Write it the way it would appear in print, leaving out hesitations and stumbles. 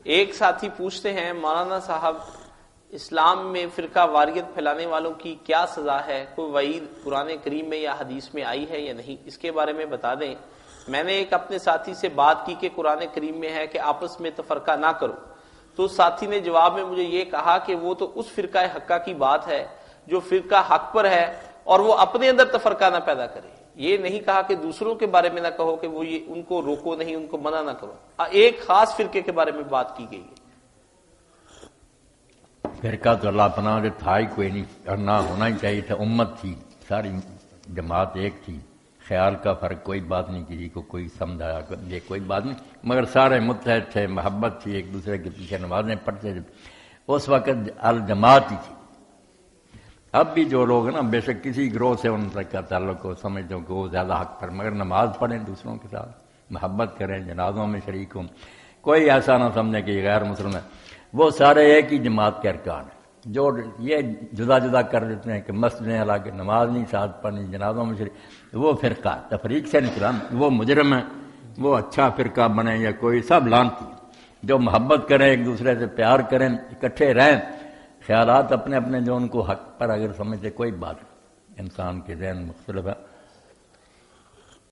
ایک ساتھی پوچھتے ہیں مولانا صاحب اسلام میں فرقہ واریت پھیلانے والوں کی کیا سزا ہے؟ کوئی وعید قرآن کریم میں یا حدیث میں آئی ہے یا نہیں؟ اس کے بارے میں بتا دیں۔ میں نے ایک اپنے ساتھی سے بات کی کہ قرآن کریم میں ہے کہ آپس میں تفرقہ نہ کرو، تو ساتھی نے جواب میں مجھے یہ کہا کہ وہ تو اس فرقہ حقہ کی بات ہے جو فرقہ حق پر ہے، اور وہ اپنے اندر تفرقہ نہ پیدا کرے۔ یہ نہیں کہا کہ دوسروں کے بارے میں نہ کہو کہ وہ یہ ان کو روکو نہیں، ان کو منع نہ کرو۔ ایک خاص فرقے کے بارے میں بات کی گئی ہے۔ فرقہ تو اللہ پناہ جو تھا ہی کوئی نہیں، اور نہ ہونا ہی چاہیے تھا۔ امت تھی، ساری جماعت ایک تھی، خیال کا فرق کوئی بات نہیں، کسی کو کوئی سمجھایا یہ کوئی بات نہیں، مگر سارے متحد تھے، محبت تھی، ایک دوسرے کے پیچھے نمازیں پڑھتے تھے۔ اس وقت الجماعت ہی تھی۔ اب بھی جو لوگ نا بے شک کسی گروہ سے ان تک کا تعلق ہو، سمجھتے ہو کہ وہ زیادہ حق پر، مگر نماز پڑھیں دوسروں کے ساتھ، محبت کریں، جنازوں میں شریک ہوں، کوئی ایسا نہ سمجھے کہ یہ غیر مسلم ہے۔ وہ سارے ایک ہی جماعت کے ارکان ہیں۔ جو یہ جدا جدا کر دیتے ہیں کہ مسجدیں الگ، نماز نہیں ساتھ پڑھنی، جنازوں میں شریک، وہ فرقہ تفریق سے نکلا، وہ مجرم ہے۔ وہ اچھا فرقہ بنے یا کوئی، سب لعنتی۔ جو محبت کریں، ایک دوسرے سے پیار کریں، اکٹھے رہیں، خیالات اپنے اپنے جو ان کو حق پر اگر سمجھتے، کوئی بات نہیں، انسان کے ذہن مختلف ہے۔